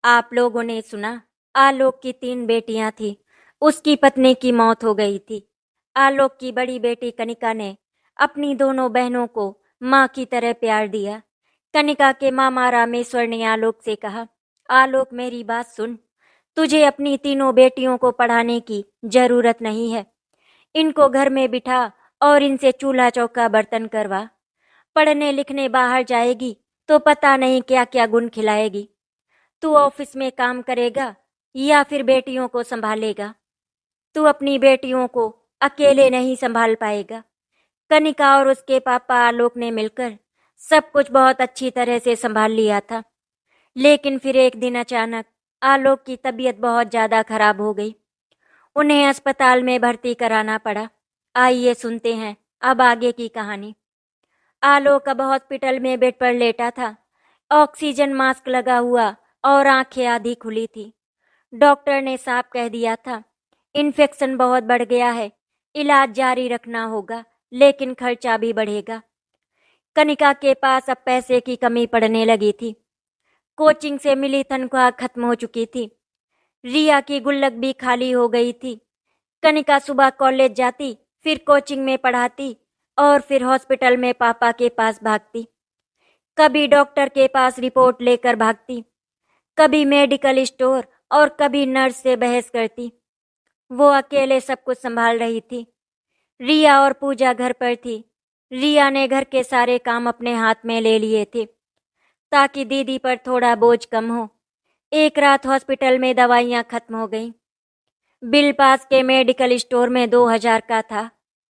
आप लोगों ने सुना, आलोक की 3 बेटियां थी। उसकी पत्नी की मौत हो गई थी। आलोक की बड़ी बेटी कनिका ने अपनी दोनों बहनों को माँ की तरह प्यार दिया। कनिका के मामा रामेश्वर ने आलोक से कहा, आलोक मेरी बात सुन, तुझे अपनी तीनों बेटियों को पढ़ाने की जरूरत नहीं है। इनको घर में बिठा और इनसे चूल्हा चौका बर्तन करवा। पढ़ने लिखने बाहर जाएगी तो पता नहीं क्या क्या गुण खिलाएगी। तू ऑफिस में काम करेगा या फिर बेटियों को संभालेगा? तू अपनी बेटियों को अकेले नहीं संभाल पाएगा। कनिका और उसके पापा आलोक ने मिलकर सब कुछ बहुत अच्छी तरह से संभाल लिया था, लेकिन फिर एक दिन अचानक आलोक की तबीयत बहुत ज्यादा खराब हो गई। उन्हें अस्पताल में भर्ती कराना पड़ा। आइए सुनते हैं अब आगे की कहानी। आलोक अब हॉस्पिटल में बेड पर लेटा था, ऑक्सीजन मास्क लगा हुआ और आंखें आधी खुली थी। डॉक्टर ने साफ कह दिया था, इन्फेक्शन बहुत बढ़ गया है, इलाज जारी रखना होगा, लेकिन खर्चा भी बढ़ेगा। कनिका के पास अब पैसे की कमी पड़ने लगी थी। कोचिंग से मिली तनख्वाह खत्म हो चुकी थी। रिया की गुल्लक भी खाली हो गई थी। कनिका सुबह कॉलेज जाती, फिर कोचिंग में पढ़ाती और फिर हॉस्पिटल में पापा के पास भागती। कभी डॉक्टर के पास रिपोर्ट लेकर भागती, कभी मेडिकल स्टोर और कभी नर्स से बहस करती। वो अकेले सब कुछ संभाल रही थी। रिया और पूजा घर पर थी। रिया ने घर के सारे काम अपने हाथ में ले लिए थे ताकि दीदी पर थोड़ा बोझ कम हो। एक रात हॉस्पिटल में दवाइयाँ खत्म हो गईं। बिल पास के मेडिकल स्टोर में 2000 का था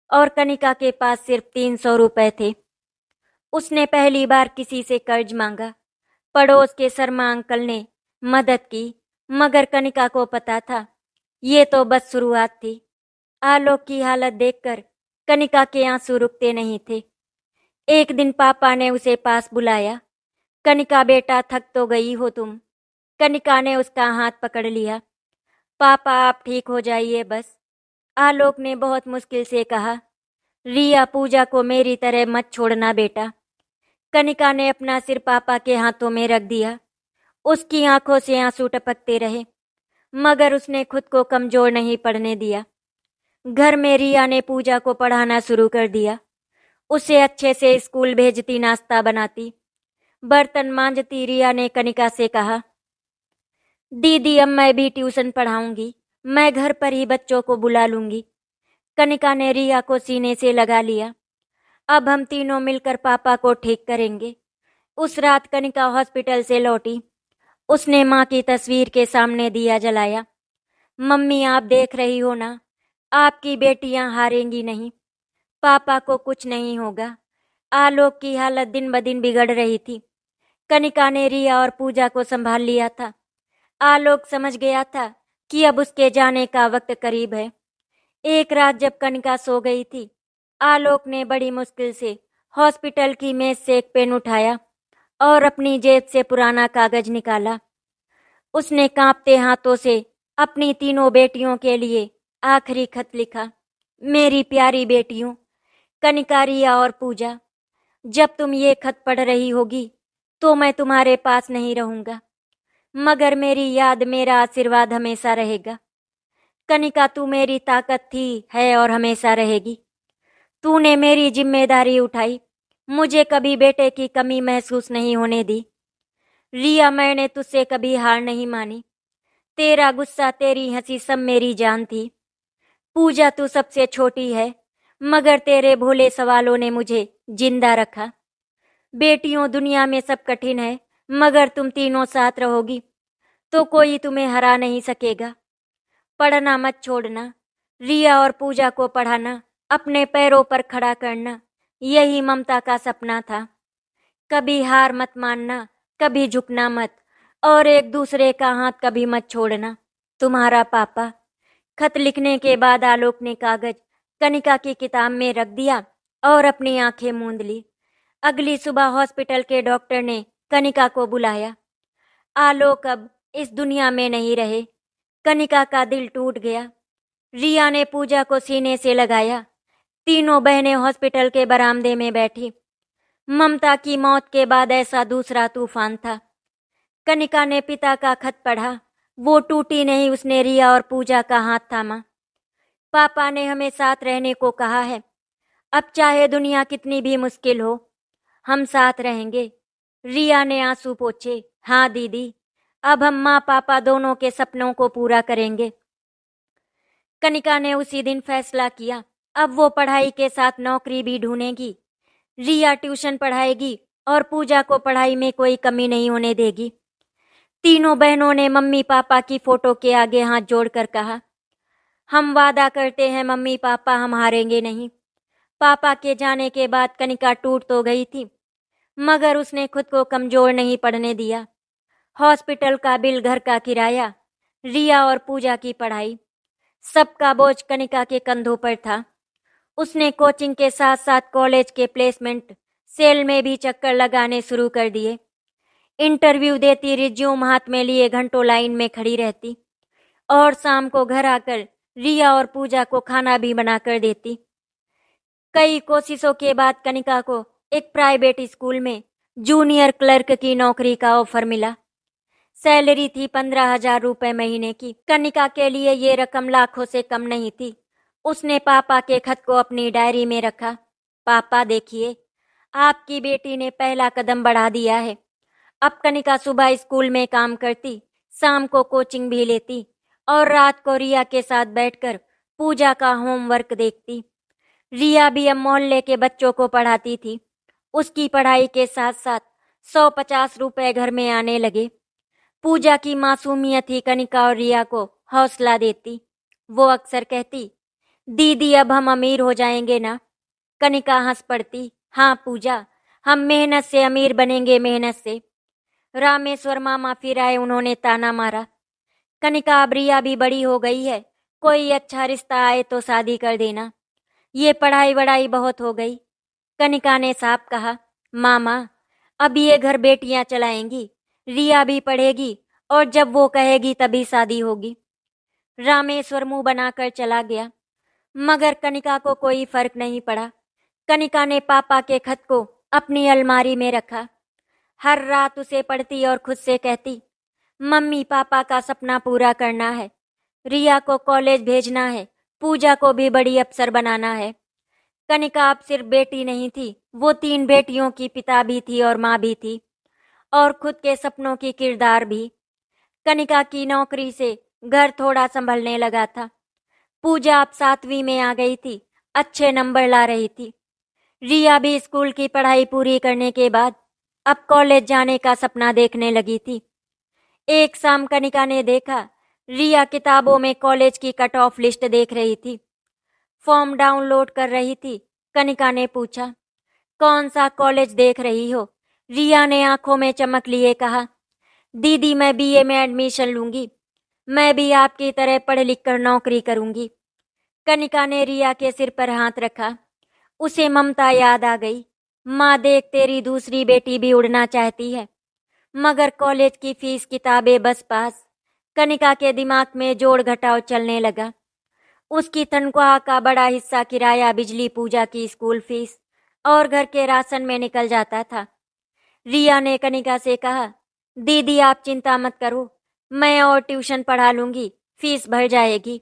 और कनिका के पास सिर्फ 300 रुपए थे। उसने पहली बार किसी से कर्ज मांगा। पड़ोस के शर्मा अंकल ने मदद की, मगर कनिका को पता था ये तो बस शुरुआत थी। आलोक की हालत देखकर कनिका के आंसू रुकते नहीं थे। एक दिन पापा ने उसे पास बुलाया। कनिका बेटा, थक तो गई हो तुम। कनिका ने उसका हाथ पकड़ लिया। पापा आप ठीक हो जाइए बस। आलोक ने बहुत मुश्किल से कहा, रिया पूजा को मेरी तरह मत छोड़ना बेटा। कनिका ने अपना सिर पापा के हाथों में रख दिया। उसकी आंखों से आंसू टपकते रहे, मगर उसने खुद को कमजोर नहीं पड़ने दिया। घर में रिया ने पूजा को पढ़ाना शुरू कर दिया। उसे अच्छे से स्कूल भेजती, नाश्ता बनाती, बर्तन मांजती। रिया ने कनिका से कहा, दीदी अब मैं भी ट्यूशन पढ़ाऊंगी, मैं घर पर ही बच्चों को बुला लूंगी। कनिका ने रिया को सीने से लगा लिया। अब हम तीनों मिलकर पापा को ठीक करेंगे। उस रात कनिका हॉस्पिटल से लौटी। उसने माँ की तस्वीर के सामने दिया जलाया। मम्मी आप देख रही हो ना, आपकी बेटियां हारेंगी नहीं, पापा को कुछ नहीं होगा। आलोक की हालत दिन ब दिन बिगड़ रही थी। कनिका ने रिया और पूजा को संभाल लिया था। आलोक समझ गया था कि अब उसके जाने का वक्त करीब है। एक रात जब कनिका सो गई थी, आलोक ने बड़ी मुश्किल से हॉस्पिटल की मेज से एक पेन उठाया और अपनी जेब से पुराना कागज निकाला। उसने कांपते हाथों से अपनी तीनों बेटियों के लिए आखिरी खत लिखा। मेरी प्यारी बेटियों कनिका, रिया और पूजा, जब तुम ये खत पढ़ रही होगी तो मैं तुम्हारे पास नहीं रहूंगा, मगर मेरी याद, मेरा आशीर्वाद हमेशा रहेगा। कनिका तू मेरी ताकत थी, है और हमेशा रहेगी। तूने मेरी जिम्मेदारी उठाई, मुझे कभी बेटे की कमी महसूस नहीं होने दी। रिया मैंने तुझसे कभी हार नहीं मानी। तेरा गुस्सा, तेरी हंसी सब मेरी जान थी। पूजा तू सबसे छोटी है, मगर तेरे भोले सवालों ने मुझे जिंदा रखा। बेटियों दुनिया में सब कठिन है, मगर तुम तीनों साथ रहोगी तो कोई तुम्हें हरा नहीं सकेगा। पढ़ना मत छोड़ना। रिया और पूजा को पढ़ाना, अपने पैरों पर खड़ा करना, यही ममता का सपना था। कभी हार मत मानना, कभी झुकना मत, और एक दूसरे का हाथ कभी मत छोड़ना। तुम्हारा पापा। खत लिखने के बाद आलोक ने कागज कनिका की किताब में रख दिया और अपनी आंखें मूंद ली। अगली सुबह हॉस्पिटल के डॉक्टर ने कनिका को बुलाया। आलोक अब इस दुनिया में नहीं रहे। कनिका का दिल टूट गया। रिया ने पूजा को सीने से लगाया। तीनों बहनें हॉस्पिटल के बरामदे में बैठी। ममता की मौत के बाद ऐसा दूसरा तूफान था। कनिका ने पिता का खत पढ़ा। वो टूटी नहीं, उसने रिया और पूजा का हाथ थामा। पापा ने हमें साथ रहने को कहा है। अब चाहे दुनिया कितनी भी मुश्किल हो, हम साथ रहेंगे। रिया ने आंसू पोंछे। हाँ दीदी, अब हम माँ पापा दोनों के सपनों को पूरा करेंगे। कनिका ने उसी दिन फैसला किया, अब वो पढ़ाई के साथ नौकरी भी ढूंढेगी। रिया ट्यूशन पढ़ाएगी और पूजा को पढ़ाई में कोई कमी नहीं होने देगी। तीनों बहनों ने मम्मी पापा की फोटो के आगे हाथ जोड़कर कहा, हम वादा करते हैं मम्मी पापा, हम हारेंगे नहीं। पापा के जाने के बाद कनिका टूट तो गई थी, मगर उसने खुद को कमजोर नहीं पड़ने दिया। हॉस्पिटल का बिल, घर का किराया, रिया और पूजा की पढ़ाई, सबका बोझ कनिका के कंधों पर था। उसने कोचिंग के साथ साथ कॉलेज के प्लेसमेंट सेल में भी चक्कर लगाने शुरू कर दिए। इंटरव्यू देती, रिज्यूम हाथ में लिए घंटों लाइन में खड़ी रहती और शाम को घर आकर रिया और पूजा को खाना भी बनाकर देती। कई कोशिशों के बाद कनिका को एक प्राइवेट स्कूल में जूनियर क्लर्क की नौकरी का ऑफर मिला। सैलरी थी 15,000 रुपए महीने की। कनिका के लिए ये रकम लाखों से कम नहीं थी। उसने पापा के खत को अपनी डायरी में रखा। पापा देखिए, आपकी बेटी ने पहला कदम बढ़ा दिया है। अब कनिका सुबह स्कूल में काम करती, शाम को कोचिंग भी लेती और रात को रिया के साथ बैठकर पूजा का होमवर्क देखती। रिया भी अब मोहल्ले के बच्चों को पढ़ाती थी। उसकी पढ़ाई के साथ साथ 150 रुपए घर में आने लगे। पूजा की मासूमियत ही कनिका और रिया को हौसला देती। वो अक्सर कहती, दीदी अब हम अमीर हो जाएंगे ना। कनिका हंस पड़ती, हाँ पूजा, हम मेहनत से अमीर बनेंगे, मेहनत से। रामेश्वर मामा फिर आए, उन्होंने ताना मारा, कनिका अब रिया भी बड़ी हो गई है, कोई अच्छा रिश्ता आए तो शादी कर देना, ये पढ़ाई वढ़ाई बहुत हो गई। कनिका ने साफ कहा, मामा अब ये घर बेटियां चलाएंगी, रिया भी पढ़ेगी और जब वो कहेगी तभी शादी होगी। रामेश्वर मुंह बनाकर चला गया, मगर कनिका को कोई फर्क नहीं पड़ा। कनिका ने पापा के खत को अपनी अलमारी में रखा। हर रात उसे पढ़ती और खुद से कहती, मम्मी पापा का सपना पूरा करना है, रिया को कॉलेज भेजना है, पूजा को भी बड़ी अफसर बनाना है। कनिका अब सिर्फ बेटी नहीं थी, वो 3 बेटियों की पिता भी थी और माँ भी थी, और खुद के सपनों की किरदार भी। कनिका की नौकरी से घर थोड़ा संभलने लगा था। पूजा अब 7वीं में आ गई थी, अच्छे नंबर ला रही थी। रिया भी स्कूल की पढ़ाई पूरी करने के बाद अब कॉलेज जाने का सपना देखने लगी थी। एक शाम कनिका ने देखा, रिया किताबों में कॉलेज की कट ऑफ लिस्ट देख रही थी। फॉर्म डाउनलोड कर रही थी। कनिका ने पूछा, कौन सा कॉलेज देख रही हो? रिया ने आंखों में चमक लिए कहा, दीदी मैं बीए में एडमिशन लूंगी, मैं भी आपकी तरह पढ़ लिख कर नौकरी करूंगी। कनिका ने रिया के सिर पर हाथ रखा। उसे ममता याद आ गई। माँ देख, तेरी दूसरी बेटी भी उड़ना चाहती है, मगर कॉलेज की फीस, किताबें, बस पास। कनिका के दिमाग में जोड़ घटाव चलने लगा। उसकी तनख्वाह का बड़ा हिस्सा किराया, बिजली, पूजा की स्कूल फीस और घर के राशन में निकल जाता था। रिया ने कनिका से कहा, दीदी आप चिंता मत करो, मैं और ट्यूशन पढ़ा लूंगी, फीस भर जाएगी।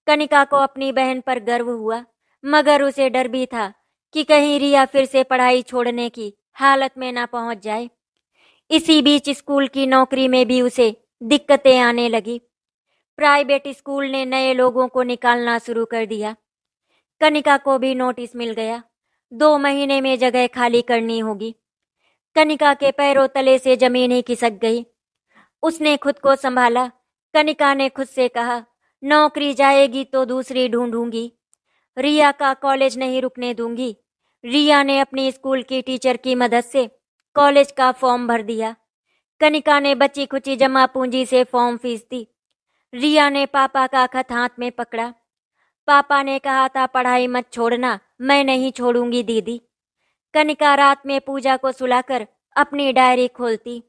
कनिका को अपनी बहन पर गर्व हुआ, मगर उसे डर भी था कि कहीं रिया फिर से पढ़ाई छोड़ने की हालत में ना पहुंच जाए। इसी बीच स्कूल की नौकरी में भी उसे दिक्कतें आने लगी। प्राइवेट स्कूल ने नए लोगों को निकालना शुरू कर दिया। कनिका को भी नोटिस मिल गया, 2 महीने में जगह खाली करनी होगी। कनिका के पैरों तले से जमीन ही खिसक गई। उसने खुद को संभाला। कनिका ने खुद से कहा, नौकरी जाएगी तो दूसरी ढूंढूंगी, रिया का कॉलेज नहीं रुकने दूंगी। रिया ने अपनी स्कूल की टीचर की मदद से कॉलेज का फॉर्म भर दिया। कनिका ने बची खुची जमा पूंजी से फॉर्म फीस दी। रिया ने पापा का खत हाथ में पकड़ा। पापा ने कहा था पढ़ाई मत छोड़ना, मैं नहीं छोड़ूंगी दीदी। कनिका रात में पूजा को सुलाकर अपनी डायरी खोलती,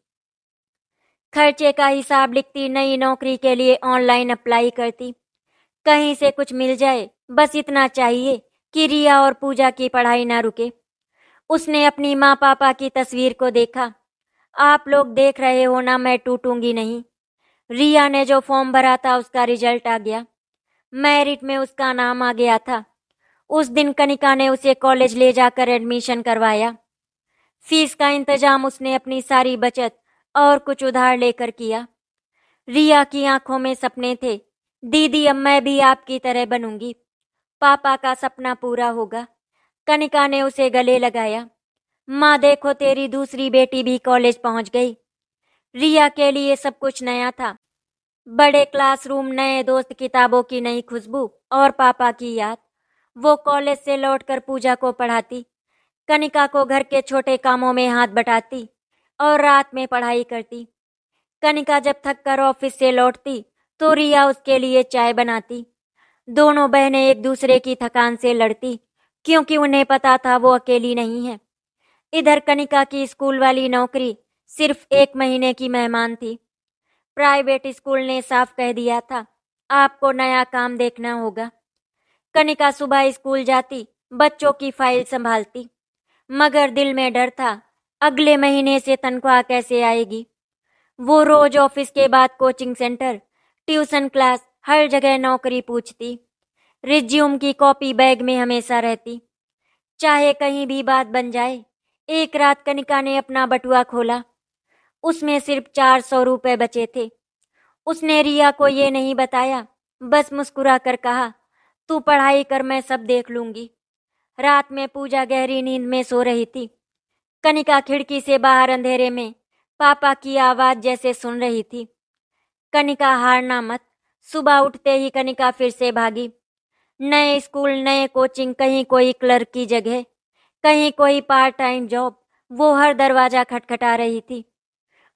खर्चे का हिसाब लिखती, नई नौकरी के लिए ऑनलाइन अप्लाई करती। कहीं से कुछ मिल जाए, बस इतना चाहिए कि रिया और पूजा की पढ़ाई ना रुके। उसने अपनी माँ पापा की तस्वीर को देखा। आप लोग देख रहे हो ना, मैं टूटूंगी नहीं। रिया ने जो फॉर्म भरा था उसका रिजल्ट आ गया, मेरिट में उसका नाम आ गया था। उस दिन कनिका ने उसे कॉलेज ले जाकर एडमिशन करवाया। फीस का इंतजाम उसने अपनी सारी बचत और कुछ उधार लेकर किया। रिया की आंखों में सपने थे, दीदी अब मैं भी आपकी तरह बनूंगी, पापा का सपना पूरा होगा। कनिका ने उसे गले लगाया। माँ देखो, तेरी दूसरी बेटी भी कॉलेज पहुंच गई। रिया के लिए सब कुछ नया था, बड़े क्लासरूम, नए दोस्त, किताबों की नई खुशबू और पापा की याद। वो कॉलेज से लौटकर पूजा को पढ़ाती, कनिका को घर के छोटे कामों में हाथ बटाती और रात में पढ़ाई करती। कनिका जब थक कर ऑफिस से लौटती तो रिया उसके लिए चाय बनाती। दोनों बहनें एक दूसरे की थकान से लड़ती, क्योंकि उन्हें पता था वो अकेली नहीं है। इधर कनिका की स्कूल वाली नौकरी सिर्फ 1 महीने की मेहमान थी। प्राइवेट स्कूल ने साफ कह दिया था, आपको नया काम देखना होगा। कनिका सुबह स्कूल जाती, बच्चों की फाइल संभालती, मगर दिल में डर था, अगले महीने से तनख्वाह कैसे आएगी। वो रोज ऑफिस के बाद कोचिंग सेंटर, ट्यूशन क्लास, हर जगह नौकरी पूछती। रिज्यूम की कॉपी बैग में हमेशा रहती, चाहे कहीं भी बात बन जाए। एक रात कनिका ने अपना बटुआ खोला, उसमें सिर्फ 400 रुपए बचे थे। उसने रिया को ये नहीं बताया, बस मुस्कुरा कर कहा, तू पढ़ाई कर, मैं सब देख लूंगी। रात में पूजा गहरी नींद में सो रही थी। कनिका खिड़की से बाहर अंधेरे में पापा की आवाज जैसे सुन रही थी। कनिका, हारना मत। सुबह उठते ही कनिका फिर से भागी। नए स्कूल, नए कोचिंग, कहीं कोई क्लर्क की जगह, कहीं कोई पार्ट टाइम जॉब। वो हर दरवाजा खटखटा रही थी।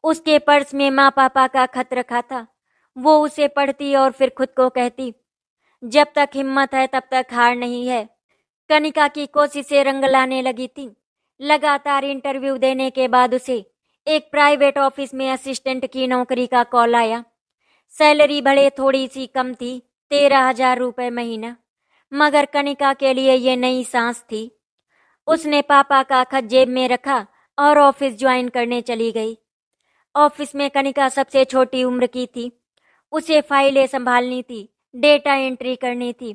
उसके पर्स में माँ पापा का खत रखा था। वो उसे पढ़ती और फिर खुद को कहती, जब तक हिम्मत है तब तक हार नहीं है। कनिका की कोशिशें रंग लाने लगी थी। लगातार इंटरव्यू देने के बाद उसे एक प्राइवेट ऑफिस में असिस्टेंट की नौकरी का कॉल आया। सैलरी भले थोड़ी सी कम थी, 13,000 रुपए महीना, मगर कनिका के लिए ये नई सांस थी। उसने पापा का खत जेब में रखा और ऑफिस ज्वाइन करने चली गई। ऑफिस में कनिका सबसे छोटी उम्र की थी। उसे फाइलें संभालनी थी, डेटा एंट्री करनी थी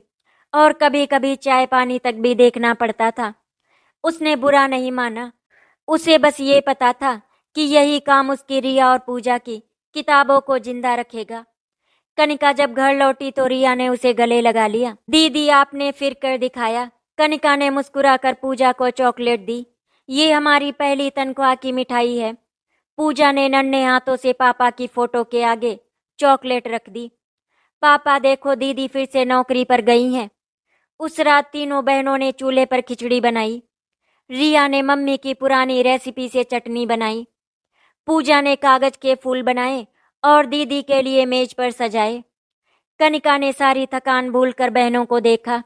और कभी कभी चाय पानी तक भी देखना पड़ता था। उसने बुरा नहीं माना, उसे बस ये पता था कि यही काम उसकी रिया और पूजा की किताबों को जिंदा रखेगा। कनिका जब घर लौटी तो रिया ने उसे गले लगा लिया। दीदी, आपने फिर कर दिखाया। कनिका ने मुस्कुराकर पूजा को चॉकलेट दी। ये हमारी पहली तनख्वाह की मिठाई है। पूजा ने नन्हे हाथों से पापा की फोटो के आगे चॉकलेट रख दी। पापा देखो, दीदी फिर से नौकरी पर गई हैं। उस रात तीनों बहनों ने चूल्हे पर खिचड़ी बनाई। रिया ने मम्मी की पुरानी रेसिपी से चटनी बनाई। पूजा ने कागज के फूल बनाए और दीदी के लिए मेज पर सजाए। कनिका ने सारी थकान भूलकर बहनों को देखा।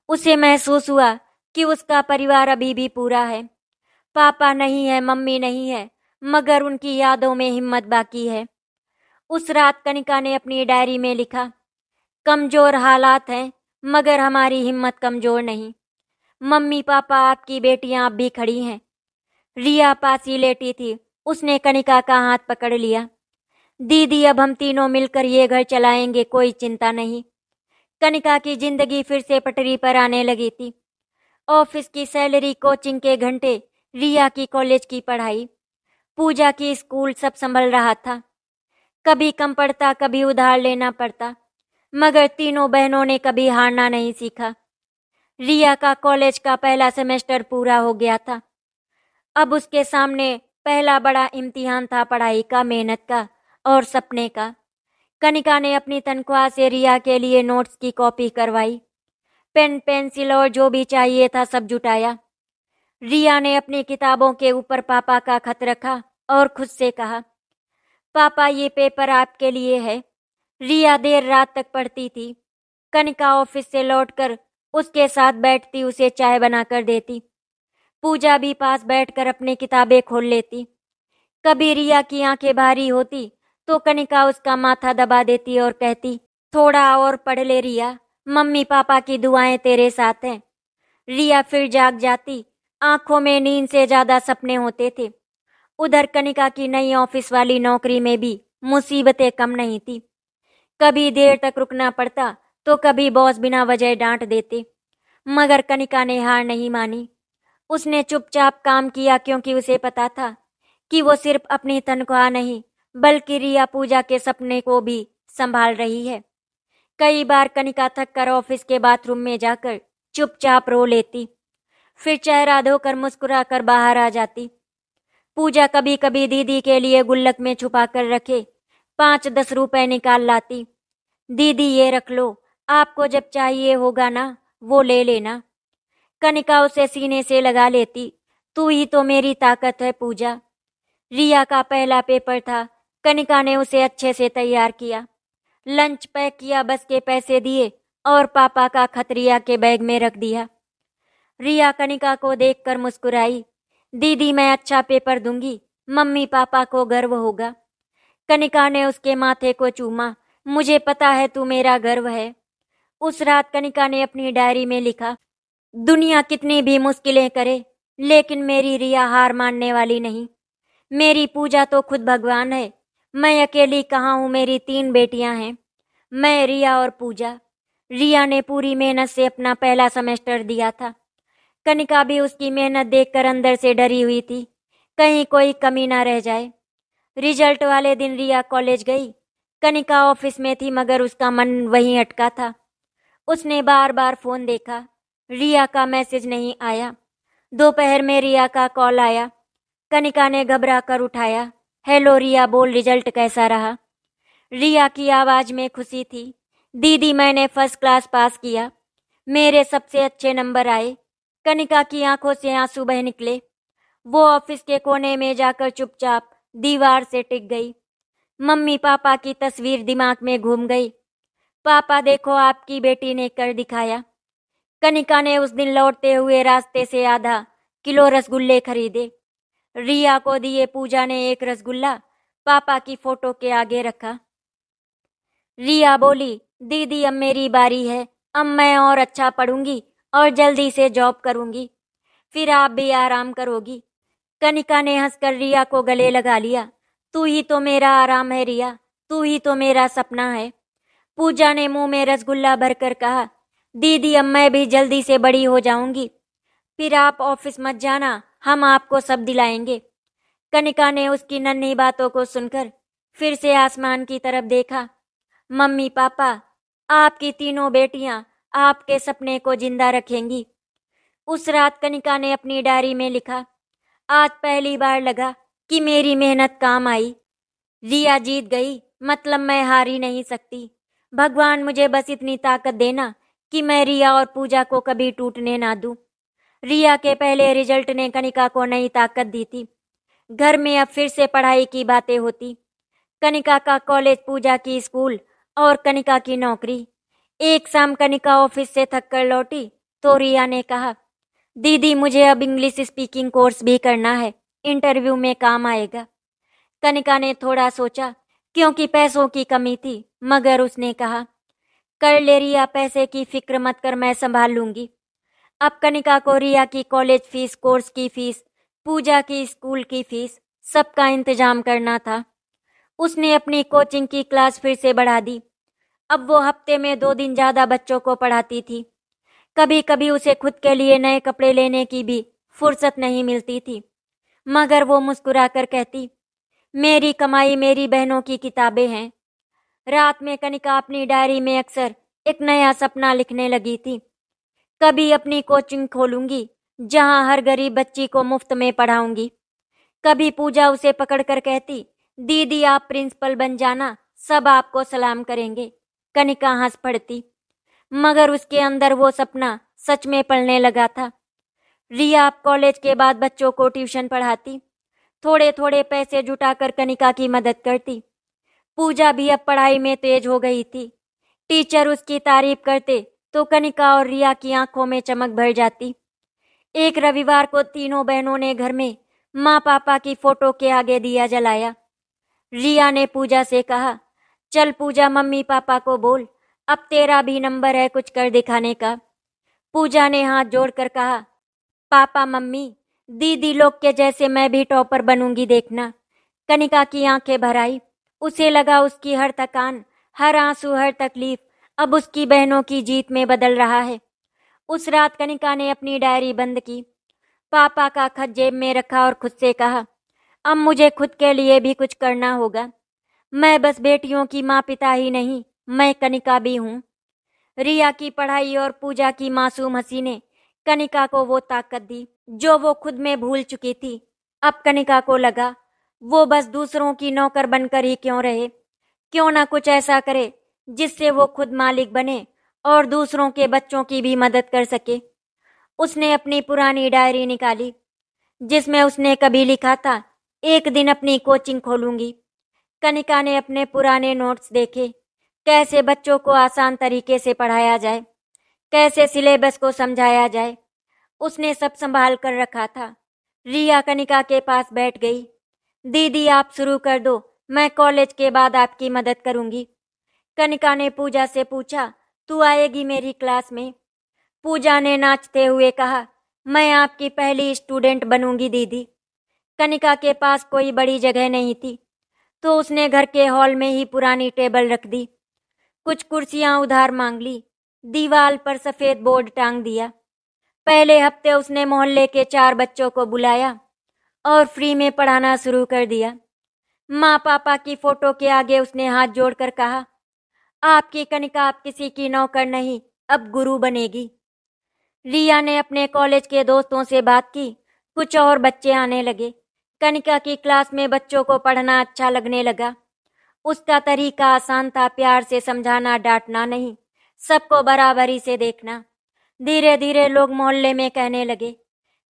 उसे महसूस हुआ कि उसका परिवार अभी भी पूरा है। पापा नहीं है, मम्मी नहीं है, मगर उनकी यादों में हिम्मत बाकी है। उस रात कनिका ने अपनी डायरी में लिखा, कमजोर हालात हैं मगर हमारी हिम्मत कमजोर नहीं। मम्मी पापा, आपकी बेटियां अब भी खड़ी हैं। रिया पास ही लेटी थी। उसने कनिका का हाथ पकड़ लिया। दीदी, अब हम तीनों मिलकर ये घर चलाएंगे, कोई चिंता नहीं। कनिका की जिंदगी फिर से पटरी पर आने लगी थी। ऑफिस की सैलरी, कोचिंग के घंटे, रिया की कॉलेज की पढ़ाई, पूजा की स्कूल, सब संभल रहा था। कभी कम पड़ता, कभी उधार लेना पड़ता, मगर तीनों बहनों ने कभी हारना नहीं सीखा। रिया का कॉलेज का पहला सेमेस्टर पूरा हो गया था। अब उसके सामने पहला बड़ा इम्तिहान था, पढ़ाई का, मेहनत का और सपने का। कनिका ने अपनी तनख्वाह से रिया के लिए नोट्स की कॉपी करवाई। पेन, पेंसिल और जो भी चाहिए था सब जुटाया। रिया ने अपनी किताबों के ऊपर पापा का खत रखा और खुद से कहा, पापा ये पेपर आपके लिए है। रिया देर रात तक पढ़ती थी। कनिका ऑफिस से लौटकर उसके साथ बैठती, उसे चाय बनाकर देती। पूजा भी पास बैठकर अपनी किताबें खोल लेती। कभी रिया की आंखें भारी होती तो कनिका उसका माथा दबा देती और कहती, थोड़ा और पढ़ ले रिया, मम्मी पापा की दुआएं तेरे साथ हैं। रिया फिर जाग जाती। आंखों में नींद से ज्यादा सपने होते थे। उधर कनिका की नई ऑफिस वाली नौकरी में भी मुसीबतें कम नहीं थी। कभी देर तक रुकना पड़ता तो कभी बॉस बिना वजह डांट देते, मगर कनिका ने हार नहीं मानी। उसने चुपचाप काम किया क्योंकि उसे पता था कि वो सिर्फ अपनी तनख्वाह नहीं बल्कि रिया पूजा के सपने को भी संभाल रही है। कई बार कनिका थक कर ऑफिस के बाथरूम में जाकर चुपचाप रो लेती, फिर चेहरा धोकर मुस्कुरा कर बाहर आ जाती। पूजा कभी कभी दीदी के लिए गुल्लक में छुपा कर रखे 5-10 रुपए निकाल लाती। दीदी ये रख लो, आपको जब चाहिए होगा ना वो ले लेना। कनिका उसे सीने से लगा लेती, तू ही तो मेरी ताकत है पूजा। रिया का पहला पेपर था। कनिका ने उसे अच्छे से तैयार किया, लंच पैक किया, बस के पैसे दिए और पापा का खत रिया के बैग में रख दिया। रिया कनिका को देखकर मुस्कुराई, दीदी मैं अच्छा पेपर दूंगी, मम्मी पापा को गर्व होगा। कनिका ने उसके माथे को चूमा, मुझे पता है तू मेरा गर्व है। उस रात कनिका ने अपनी डायरी में लिखा, दुनिया कितनी भी मुश्किलें करे लेकिन मेरी रिया हार मानने वाली नहीं। मेरी पूजा तो खुद भगवान है। मैं अकेली कहाँ हूँ, मेरी 3 बेटियां हैं, मैं, रिया और पूजा। रिया ने पूरी मेहनत से अपना पहला सेमेस्टर दिया था। कनिका भी उसकी मेहनत देखकर अंदर से डरी हुई थी, कहीं कोई कमी ना रह जाए। रिजल्ट वाले दिन रिया कॉलेज गई। कनिका ऑफिस में थी मगर उसका मन वहीं अटका था। उसने बार बार फोन देखा, रिया का मैसेज नहीं आया। दोपहर में रिया का कॉल आया। कनिका ने घबरा कर उठाया, हेलो रिया, बोल रिजल्ट कैसा रहा। रिया की आवाज में खुशी थी, दीदी मैंने फर्स्ट क्लास पास किया, मेरे सबसे अच्छे नंबर आए। कनिका की आंखों से आंसू बह निकले। वो ऑफिस के कोने में जाकर चुपचाप दीवार से टिक गई। मम्मी पापा की तस्वीर दिमाग में घूम गई। पापा देखो आपकी बेटी ने कर दिखाया। कनिका ने उस दिन लौटते हुए रास्ते से आधा किलो रसगुल्ले खरीदे। रिया को दिए। पूजा ने एक रसगुल्ला पापा की फोटो के आगे रखा। रिया बोली, दीदी अब मेरी बारी है, अब मैं और अच्छा पढ़ूंगी और जल्दी से जॉब करूंगी, फिर आप भी आराम करोगी। कनिका ने हंसकर रिया को गले लगा लिया, तू ही तो मेरा आराम है रिया, तू ही तो मेरा सपना है। पूजा ने मुंह में रसगुल्ला भरकर कहा, दीदी अब मैं भी जल्दी से बड़ी हो जाऊंगी, फिर आप ऑफिस मत जाना, हम आपको सब दिलाएंगे। कनिका ने उसकी नन्ही बातों को सुनकर फिर से आसमान की तरफ देखा। मम्मी पापा, आपकी 3 बेटियां आपके सपने को जिंदा रखेंगी। उस रात कनिका ने अपनी डायरी में लिखा, आज पहली बार लगा कि मेरी मेहनत काम आई। रिया जीत गई, मतलब मैं हार ही नहीं सकती। भगवान मुझे बस इतनी ताकत देना कि मैं रिया और पूजा को कभी टूटने ना दूं। रिया के पहले रिजल्ट ने कनिका को नई ताकत दी थी। घर में अब फिर से पढ़ाई की बातें होती। कनिका का कॉलेज, पूजा की स्कूल और कनिका की नौकरी। एक शाम कनिका ऑफिस से थक कर लौटी तो रिया ने कहा, दीदी मुझे अब इंग्लिश स्पीकिंग कोर्स भी करना है, इंटरव्यू में काम आएगा। कनिका ने थोड़ा सोचा क्योंकि पैसों की कमी थी, मगर उसने कहा, कर ले रिया, पैसे की फिक्र मत कर, मैं संभाल लूंगी। अब कनिका को रिया की कॉलेज फीस, कोर्स की फीस, पूजा की स्कूल की फीस, सबका इंतजाम करना था। उसने अपनी कोचिंग की क्लास फिर से बढ़ा दी। अब वो हफ्ते में 2 दिन ज्यादा बच्चों को पढ़ाती थी। कभी कभी उसे खुद के लिए नए कपड़े लेने की भी फुर्सत नहीं मिलती थी, मगर वो मुस्कुराकर कहती, मेरी कमाई मेरी बहनों की किताबें हैं। रात में कनिका अपनी डायरी में अक्सर एक नया सपना लिखने लगी थी। कभी अपनी कोचिंग खोलूंगी जहां हर गरीब बच्ची को मुफ्त में पढ़ाऊंगी। कभी पूजा उसे पकड़कर कहती, दीदी आप प्रिंसिपल बन जाना, सब आपको सलाम करेंगे। कनिका हंस पड़ती, मगर उसके अंदर वो सपना सच में पलने लगा था। रिया अब कॉलेज के बाद बच्चों को ट्यूशन पढ़ाती, थोड़े थोड़े पैसे जुटाकर कनिका की मदद करती। पूजा भी अब पढ़ाई में तेज हो गई थी। टीचर उसकी तारीफ करते तो कनिका और रिया की आंखों में चमक भर जाती। एक रविवार को तीनों बहनों ने घर में माँ पापा की फोटो के आगे दिया जलाया। रिया ने पूजा से कहा, चल पूजा, मम्मी पापा को बोल, अब तेरा भी नंबर है कुछ कर दिखाने का। पूजा ने हाथ जोड़कर कहा, पापा मम्मी, दीदी लोग के जैसे मैं भी टॉपर बनूंगी देखना। कनिका की आंखें भर आई। उसे लगा उसकी हर थकान, हर आंसू, हर तकलीफ अब उसकी बहनों की जीत में बदल रहा है। उस रात कनिका ने अपनी डायरी बंद की, पापा का खत जेब में रखा और खुद से कहा, अब मुझे खुद के लिए भी कुछ करना होगा। मैं बस बेटियों की माँ पिता ही नहीं, मैं कनिका भी हूँ। रिया की पढ़ाई और पूजा की मासूम हंसी ने कनिका को वो ताकत दी जो वो खुद में भूल चुकी थी। अब कनिका को लगा वो बस दूसरों की नौकर बनकर ही क्यों रहे, क्यों ना कुछ ऐसा करे जिससे वो खुद मालिक बने और दूसरों के बच्चों की भी मदद कर सके। उसने अपनी पुरानी डायरी निकाली जिसमें उसने कभी लिखा था, एक दिन अपनी कोचिंग खोलूंगी। कनिका ने अपने पुराने नोट्स देखे, कैसे बच्चों को आसान तरीके से पढ़ाया जाए, कैसे सिलेबस को समझाया जाए। उसने सब संभाल कर रखा था। रिया कनिका के पास बैठ गई। दीदी आप शुरू कर दो, मैं कॉलेज के बाद आपकी मदद करूंगी। कनिका ने पूजा से पूछा, तू आएगी मेरी क्लास में? पूजा ने नाचते हुए कहा, मैं आपकी पहली स्टूडेंट बनूंगी दीदी। कनिका के पास कोई बड़ी जगह नहीं थी तो उसने घर के हॉल में ही पुरानी टेबल रख दी, कुछ कुर्सियां उधार मांग ली, दीवार पर सफेद बोर्ड टांग दिया। पहले हफ्ते उसने मोहल्ले के 4 बच्चों को बुलाया और फ्री में पढ़ाना शुरू कर दिया। माँ पापा की फोटो के आगे उसने हाथ जोड़कर कहा, आपकी कनिका अब किसी की नौकर नहीं, अब गुरु बनेगी। रिया ने अपने कॉलेज के दोस्तों से बात की, कुछ और बच्चे आने लगे। कनिका की क्लास में बच्चों को पढ़ना अच्छा लगने लगा। उसका तरीका आसान था, प्यार से समझाना, डांटना नहीं, सबको बराबरी से देखना। धीरे धीरे लोग मोहल्ले में कहने लगे,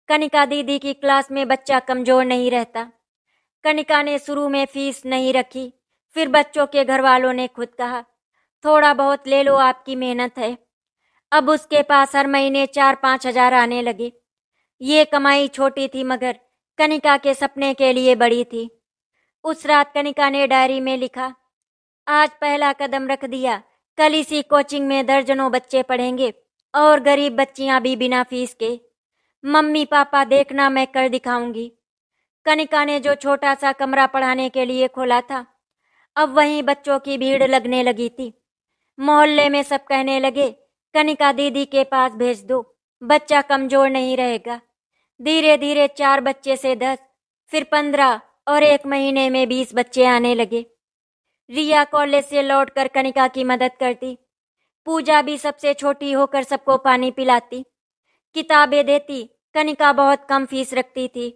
कनिका दीदी की क्लास में बच्चा कमजोर नहीं रहता। कनिका ने शुरू में फीस नहीं रखी, फिर बच्चों के घर वालों ने खुद कहा, थोड़ा बहुत ले लो, आपकी मेहनत है। अब उसके पास हर महीने 4-5 हजार आने लगे। ये कमाई छोटी थी मगर कनिका के सपने के लिए बड़ी थी। उस रात कनिका ने डायरी में लिखा, आज पहला कदम रख दिया, कल इसी कोचिंग में दर्जनों बच्चे पढ़ेंगे और गरीब बच्चियां भी बिना फीस के। मम्मी पापा देखना, मैं कर दिखाऊंगी। कनिका ने जो छोटा सा कमरा पढ़ाने के लिए खोला था, अब वहीं बच्चों की भीड़ लगने लगी थी। मोहल्ले में सब कहने लगे, कनिका दीदी के पास भेज दो, बच्चा कमजोर नहीं रहेगा। धीरे धीरे 4 बच्चे से 10, फिर 15 और एक महीने में 20 बच्चे आने लगे। रिया कॉलेज से लौटकर कनिका की मदद करती। पूजा भी सबसे छोटी होकर सबको पानी पिलाती, किताबें देती। कनिका बहुत कम फीस रखती थी,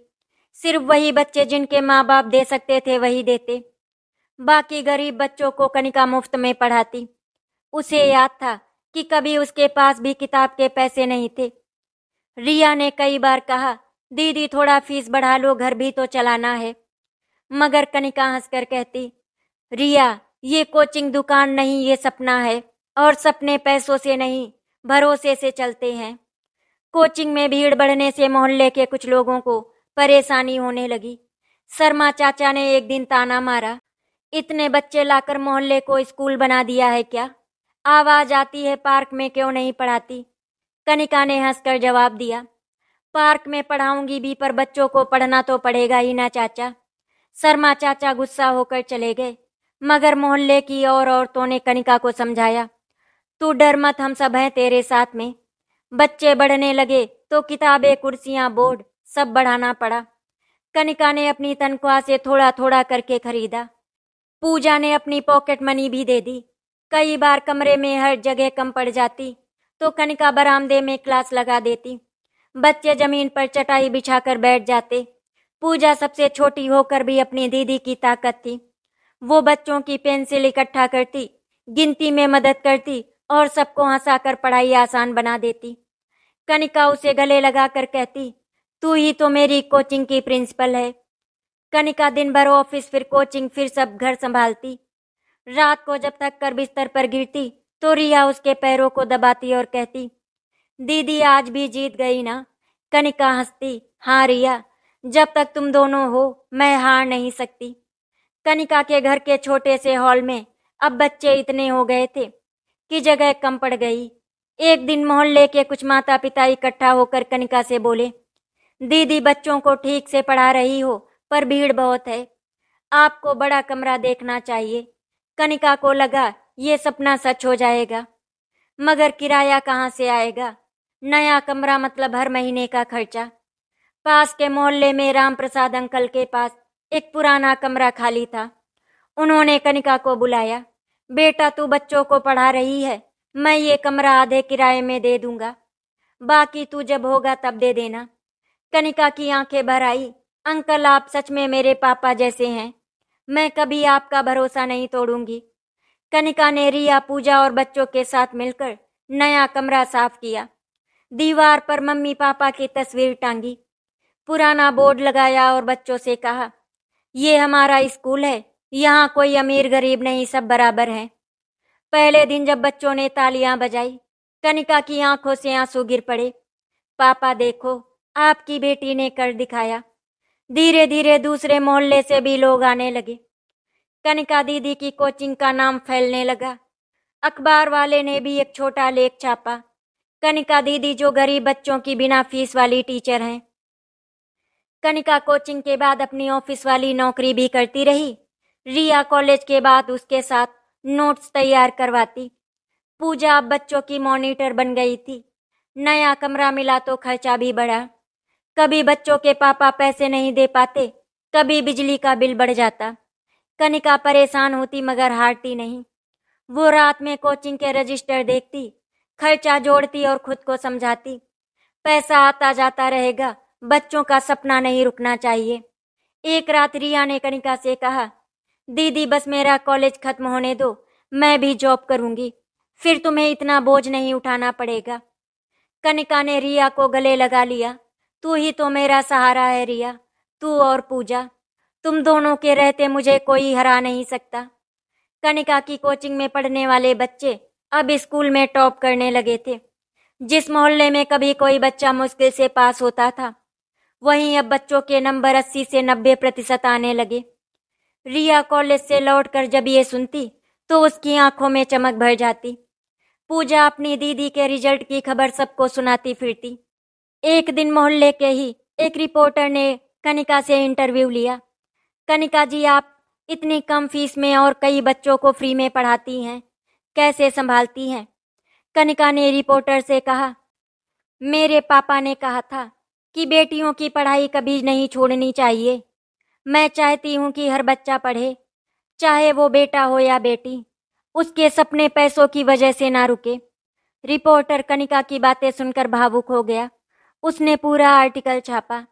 सिर्फ वही बच्चे जिनके माँ बाप दे सकते थे वही देते। बाकी गरीब बच्चों को कनिका मुफ्त में पढ़ाती। उसे याद था कि कभी उसके पास भी किताब के पैसे नहीं थे। रिया ने कई बार कहा, दीदी थोड़ा फीस बढ़ा लो, घर भी तो चलाना है। मगर कनिका हंसकर कहती, रिया ये कोचिंग दुकान नहीं, ये सपना है और सपने पैसों से नहीं भरोसे से चलते हैं। कोचिंग में भीड़ बढ़ने से मोहल्ले के कुछ लोगों को परेशानी होने लगी। शर्मा चाचा ने एक दिन ताना मारा, इतने बच्चे लाकर मोहल्ले को स्कूल बना दिया है क्या? आवाज आती है पार्क में क्यों नहीं पढ़ाती? कनिका ने हंसकर जवाब दिया, पार्क में पढ़ाऊंगी भी पर बच्चों को पढ़ना तो पड़ेगा ही ना चाचा। शर्मा चाचा गुस्सा होकर चले गए, मगर मोहल्ले की और औरतों ने कनिका को समझाया, तू डर मत, हम सब हैं तेरे साथ में। बच्चे बढ़ने लगे तो किताबें, कुर्सियां, बोर्ड सब बढ़ाना पड़ा। कनिका ने अपनी तनख्वाह से थोड़ा थोड़ा करके खरीदा। पूजा ने अपनी पॉकेट मनी भी दे दी। कई बार कमरे में हर जगह कम पड़ जाती तो कनिका बरामदे में क्लास लगा देती। बच्चे जमीन पर चटाई बिछाकर बैठ जाते। पूजा सबसे छोटी होकर भी अपनी दीदी की ताकत थी। वो बच्चों की पेंसिल इकट्ठा करती, गिनती में मदद करती और सबको हंसाकर पढ़ाई आसान बना देती। कनिका उसे गले लगाकर कहती, तू ही तो मेरी कोचिंग की प्रिंसिपल है। कनिका दिन भर ऑफिस, फिर कोचिंग, फिर सब घर संभालती। रात को जब तक कर बिस्तर पर गिरती तो रिया उसके पैरों को दबाती और कहती, दीदी आज भी जीत गई ना? कनिका हंसती, हाँ रिया, जब तक तुम दोनों हो मैं हार नहीं सकती। कनिका के घर के छोटे से हॉल में अब बच्चे इतने हो गए थे कि जगह कम पड़ गई। एक दिन मोहल्ले के कुछ माता पिता इकट्ठा होकर कनिका से बोले, दीदी बच्चों को ठीक से पढ़ा रही हो, पर भीड़ बहुत है। आपको बड़ा कमरा देखना चाहिए। कनिका को लगा ये सपना सच हो जाएगा, मगर किराया कहाँ से आएगा? नया कमरा मतलब हर महीने का खर्चा। पास के मोहल्ले में राम प्रसाद अंकल के पास एक पुराना कमरा खाली था। उन्होंने कनिका को बुलाया। बेटा, तू बच्चों को पढ़ा रही है, मैं ये कमरा आधे किराए में दे दूंगा, बाकी तू जब होगा तब दे देना। कनिका की आंखें भर आई। अंकल, आप सच में मेरे पापा जैसे हैं। मैं कभी आपका भरोसा नहीं तोड़ूंगी। कनिका ने रिया, पूजा और बच्चों के साथ मिलकर नया कमरा साफ किया। दीवार पर मम्मी पापा की तस्वीर टांगी, पुराना बोर्ड लगाया और बच्चों से कहा, ये हमारा स्कूल है, यहाँ कोई अमीर गरीब नहीं, सब बराबर हैं। पहले दिन जब बच्चों ने तालियां बजाई, कनिका की आंखों से आंसू गिर पड़े। पापा देखो, आपकी बेटी ने कर दिखाया। धीरे धीरे दूसरे मोहल्ले से भी लोग आने लगे। कनिका दीदी की कोचिंग का नाम फैलने लगा। अखबार वाले ने भी एक छोटा लेख छापा, कनिका दीदी जो गरीब बच्चों की बिना फीस वाली टीचर हैं। कनिका कोचिंग के बाद अपनी ऑफिस वाली नौकरी भी करती रही। रिया कॉलेज के बाद उसके साथ नोट्स तैयार करवाती। पूजा अब बच्चों की मॉनिटर बन गई थी। नया कमरा मिला तो खर्चा भी बढ़ा। कभी बच्चों के पापा पैसे नहीं दे पाते, कभी बिजली का बिल बढ़ जाता। कनिका परेशान होती मगर हारती नहीं। वो रात में कोचिंग के रजिस्टर देखती, खर्चा जोड़ती और खुद को समझाती, पैसा आता जाता रहेगा, बच्चों का सपना नहीं रुकना चाहिए। एक रात रिया ने कनिका से कहा, दीदी बस मेरा कॉलेज खत्म होने दो, मैं भी जॉब करूंगी, फिर तुम्हें इतना बोझ नहीं उठाना पड़ेगा। कनिका ने रिया को गले लगा लिया। तू ही तो मेरा सहारा है रिया, तू और पूजा, तुम दोनों के रहते मुझे कोई हरा नहीं सकता। कनिका की कोचिंग में पढ़ने वाले बच्चे अब स्कूल में टॉप करने लगे थे। जिस मोहल्ले में कभी कोई बच्चा मुश्किल से पास होता था, वहीं अब बच्चों के नंबर 80 से 90% आने लगे। रिया कॉलेज से लौटकर जब ये सुनती तो उसकी आंखों में चमक भर जाती। पूजा अपनी दीदी के रिजल्ट की खबर सबको सुनाती फिरती। एक दिन मोहल्ले के ही एक रिपोर्टर ने कनिका से इंटरव्यू लिया। कनिका जी, आप इतनी कम फीस में और कई बच्चों को फ्री में पढ़ाती हैं, कैसे संभालती हैं? कनिका ने रिपोर्टर से कहा, मेरे पापा ने कहा था कि बेटियों की पढ़ाई कभी नहीं छोड़नी चाहिए। मैं चाहती हूँ कि हर बच्चा पढ़े, चाहे वो बेटा हो या बेटी, उसके सपने पैसों की वजह से ना रुके। रिपोर्टर कनिका की बातें सुनकर भावुक हो गया। उसने पूरा आर्टिकल छापा,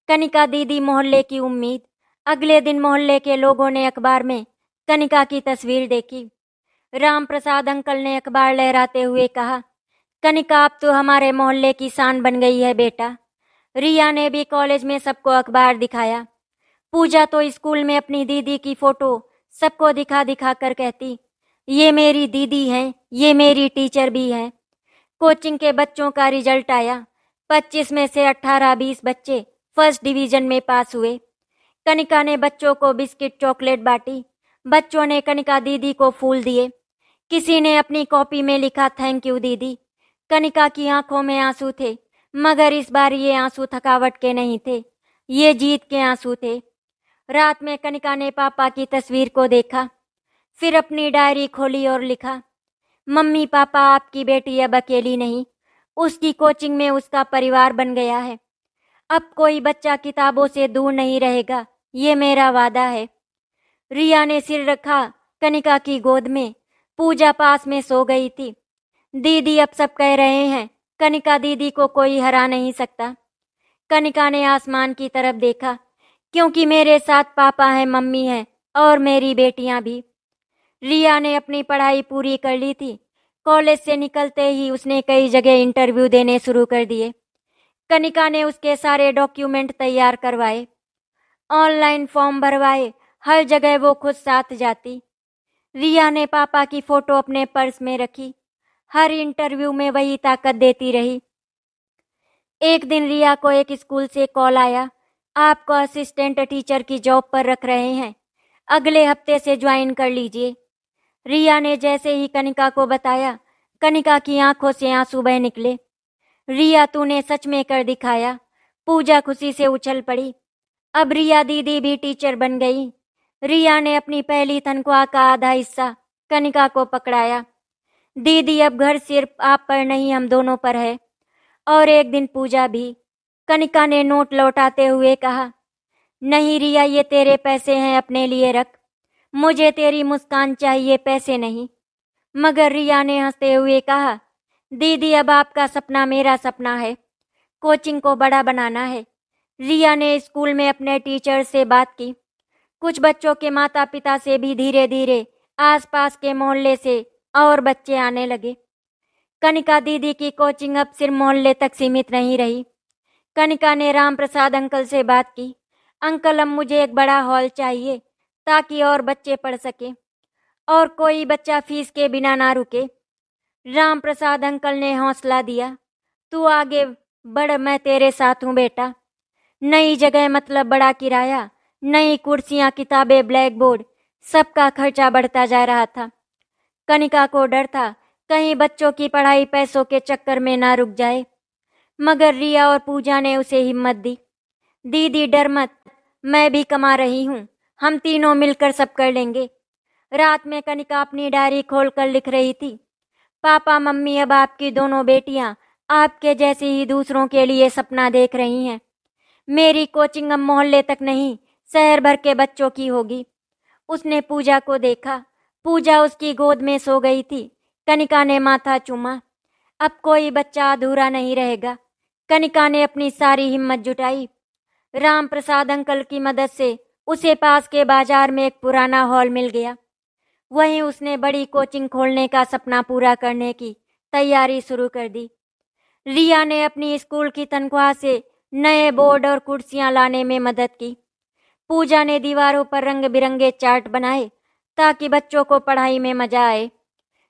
कनिका दीदी मोहल्ले की उम्मीद। अगले दिन मोहल्ले के लोगों ने अखबार में कनिका की तस्वीर देखी। राम प्रसाद अंकल ने अखबार लहराते हुए कहा, कनिका अब तो हमारे मोहल्ले की शान बन गई है बेटा। रिया ने भी कॉलेज में सबको अखबार दिखाया। पूजा तो स्कूल में अपनी दीदी की फोटो सबको दिखा दिखा कर कहती, ये मेरी दीदी हैं, ये मेरी टीचर भी हैं। कोचिंग के बच्चों का रिजल्ट आया। 25 में से 18-20 बच्चे फर्स्ट डिवीजन में पास हुए। कनिका ने बच्चों को बिस्किट चॉकलेट बांटी। बच्चों ने कनिका दीदी को फूल दिए। किसी ने अपनी कॉपी में लिखा, थैंक यू दीदी। कनिका की आंखों में आंसू थे, मगर इस बार ये आंसू थकावट के नहीं थे, ये जीत के आंसू थे। रात में कनिका ने पापा की तस्वीर को देखा, फिर अपनी डायरी खोली और लिखा, मम्मी पापा, आपकी बेटी अब अकेली नहीं, उसकी कोचिंग में उसका परिवार बन गया है। अब कोई बच्चा किताबों से दूर नहीं रहेगा, ये मेरा वादा है। रिया ने सिर रखा कनिका की गोद में। पूजा पास में सो गई थी। दीदी, अब सब कह रहे हैं कनिका दीदी को कोई हरा नहीं सकता। कनिका ने आसमान की तरफ देखा, क्योंकि मेरे साथ पापा है, मम्मी है और मेरी बेटियां भी। रिया ने अपनी पढ़ाई पूरी कर ली थी। कॉलेज से निकलते ही उसने कई जगह इंटरव्यू देने शुरू कर दिए। कनिका ने उसके सारे डॉक्यूमेंट तैयार करवाए, ऑनलाइन फॉर्म भरवाए, हर जगह वो खुद साथ जाती। रिया ने पापा की फोटो अपने पर्स में रखी, हर इंटरव्यू में वही ताकत देती रही। एक दिन रिया को एक स्कूल से कॉल आया, आपको असिस्टेंट टीचर की जॉब पर रख रहे हैं, अगले हफ्ते से ज्वाइन कर लीजिए। रिया ने जैसे ही कनिका को बताया, कनिका की आंखों से आंसू बह निकले। रिया, तूने सच में कर दिखाया, पूजा खुशी से उछल पड़ी। अब रिया दीदी भी टीचर बन गई। रिया ने अपनी पहली तनख्वाह का आधा हिस्सा कनिका को पकड़ाया। दीदी, अब घर सिर्फ आप पर नहीं, हम दोनों पर है। और एक दिन पूजा भी। कनिका ने नोट लौटाते हुए कहा, नहीं रिया, ये तेरे पैसे हैं, अपने लिए रख। मुझे तेरी मुस्कान चाहिए, पैसे नहीं। मगर रिया ने हंसते हुए कहा, दीदी, अब आपका सपना मेरा सपना है। कोचिंग को बड़ा बनाना है। रिया ने स्कूल में अपने टीचर से बात की। कुछ बच्चों के माता पिता से भी धीरे धीरे आसपास के मोहल्ले से और बच्चे आने लगे। कनिका दीदी की कोचिंग अब सिर्फ मोहल्ले तक सीमित नहीं रही। कनिका ने राम प्रसाद अंकल से बात की, अंकल, अब मुझे एक बड़ा हॉल चाहिए ताकि और बच्चे पढ़ सके और कोई बच्चा फीस के बिना ना रुके। राम प्रसाद अंकल ने हौसला दिया, तू आगे बढ़, मैं तेरे साथ हूँ बेटा। नई जगह मतलब बड़ा किराया, नई कुर्सियां, किताबें, ब्लैक बोर्ड, सबका खर्चा बढ़ता जा रहा था। कनिका को डर था कहीं बच्चों की पढ़ाई पैसों के चक्कर में ना रुक जाए। मगर रिया और पूजा ने उसे हिम्मत दी। दीदी डर मत, मैं भी कमा रही हूँ, हम तीनों मिलकर सब कर लेंगे। रात में कनिका अपनी डायरी खोलकर लिख रही थी, पापा मम्मी, अब आपकी दोनों बेटियां आपके जैसे ही दूसरों के लिए सपना देख रही हैं। मेरी कोचिंग अब मोहल्ले तक नहीं, शहर भर के बच्चों की होगी। उसने पूजा को देखा। पूजा उसकी गोद में सो गई थी। कनिका ने माथा चूमा। अब कोई बच्चा अधूरा नहीं रहेगा। कनिका ने अपनी सारी हिम्मत जुटाई। राम प्रसाद अंकल की मदद से उसे पास के बाजार में एक पुराना हॉल मिल गया। वहीं उसने बड़ी कोचिंग खोलने का सपना पूरा करने की तैयारी शुरू कर दी। रिया ने अपनी स्कूल की तनख्वाह से नए बोर्ड और कुर्सियां लाने में मदद की। पूजा ने दीवारों पर रंग बिरंगे चार्ट बनाए ताकि बच्चों को पढ़ाई में मजा आए।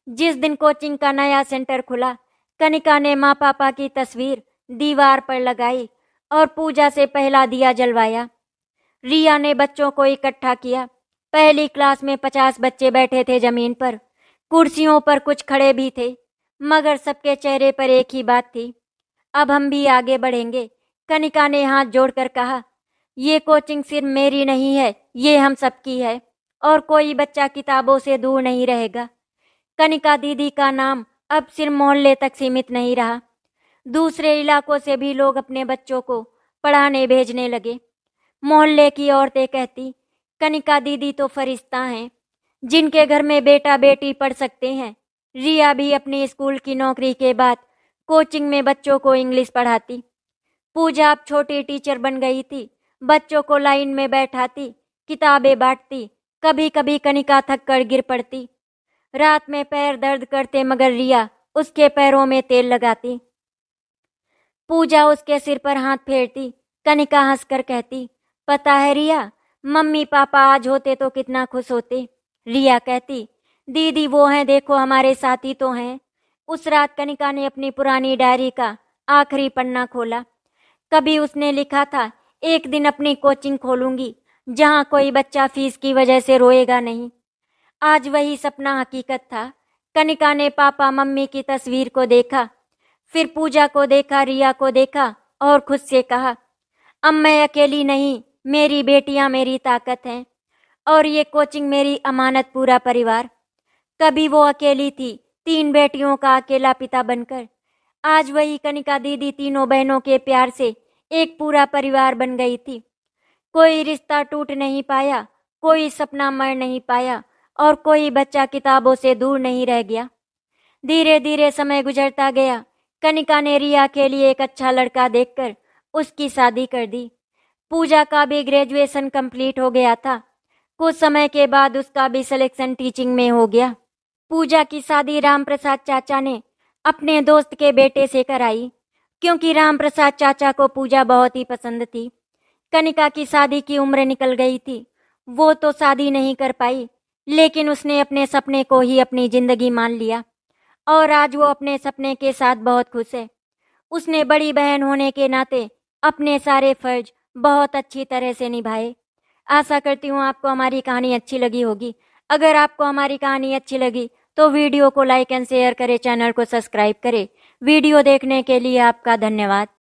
जिस दिन कोचिंग का नया सेंटर खुला, कनिका ने माँ पापा की तस्वीर दीवार पर लगाई और पूजा से पहला दिया जलवाया। रिया ने बच्चों को इकट्ठा किया। पहली क्लास में 50 बच्चे बैठे थे जमीन पर। कुर्सियों पर कुछ खड़े भी थे, मगर सबके चेहरे पर एक ही बात थी, अब हम भी आगे बढ़ेंगे। कनिका ने हाथ जोड़कर कहा, ये कोचिंग सिर्फ मेरी नहीं है, ये हम सबकी है और कोई बच्चा किताबों से दूर नहीं रहेगा। कनिका दीदी का नाम अब सिर्फ मोहल्ले तक सीमित नहीं रहा। दूसरे इलाकों से भी लोग अपने बच्चों को पढ़ाने भेजने लगे। मोहल्ले की औरतें कहती, कनिका दीदी तो फरिश्ता हैं, जिनके घर में बेटा बेटी पढ़ सकते हैं। रिया भी अपनी स्कूल की नौकरी के बाद कोचिंग में बच्चों को इंग्लिश पढ़ाती। पूजा अब छोटी टीचर बन गई थी। बच्चों को लाइन में बैठाती, किताबें बांटती। कभी कभी कनिका थक कर गिर पड़ती। रात में पैर दर्द करते, मगर रिया उसके पैरों में तेल लगाती। पूजा उसके सिर पर हाथ फेरती। कनिका हंसकर कहती, पता है रिया, मम्मी पापा आज होते तो कितना खुश होते। रिया कहती, दीदी वो हैं, देखो हमारे साथी तो हैं। उस रात कनिका ने अपनी पुरानी डायरी का आखिरी पन्ना खोला। कभी उसने लिखा था, एक दिन अपनी कोचिंग खोलूंगी जहां कोई बच्चा फीस की वजह से रोएगा नहीं। आज वही सपना हकीकत था। कनिका ने पापा मम्मी की तस्वीर को देखा, फिर पूजा को देखा, रिया को देखा और खुद से कहा, अब मैं अकेली नहीं, मेरी बेटियां मेरी ताकत हैं और ये कोचिंग मेरी अमानत, पूरा परिवार। कभी वो अकेली थी, 3 बेटियों का अकेला पिता बनकर। आज वही कनिका दीदी तीनों बहनों के प्यार से एक पूरा परिवार बन गई थी। कोई रिश्ता टूट नहीं पाया, कोई सपना मर नहीं पाया और कोई बच्चा किताबों से दूर नहीं रह गया। धीरे धीरे समय गुजरता गया। कनिका ने रिया के लिए एक अच्छा लड़का देखकर उसकी शादी कर दी। पूजा का भी ग्रेजुएशन कंप्लीट हो गया था। कुछ समय के बाद उसका भी सिलेक्शन टीचिंग में हो गया। पूजा की शादी राम प्रसाद चाचा ने अपने दोस्त के बेटे से कराई, क्योंकि राम प्रसाद चाचा को पूजा बहुत ही पसंद थी। कनिका की शादी की उम्र निकल गई थी। वो तो शादी नहीं कर पाई, लेकिन उसने अपने सपने को ही अपनी जिंदगी मान लिया और आज वो अपने सपने के साथ बहुत खुश है। उसने बड़ी बहन होने के नाते अपने सारे फर्ज बहुत अच्छी तरह से निभाए। आशा करती हूँ आपको हमारी कहानी अच्छी लगी होगी। अगर आपको हमारी कहानी अच्छी लगी तो वीडियो को लाइक एंड शेयर करें, चैनल को सब्सक्राइब करें। वीडियो देखने के लिए आपका धन्यवाद।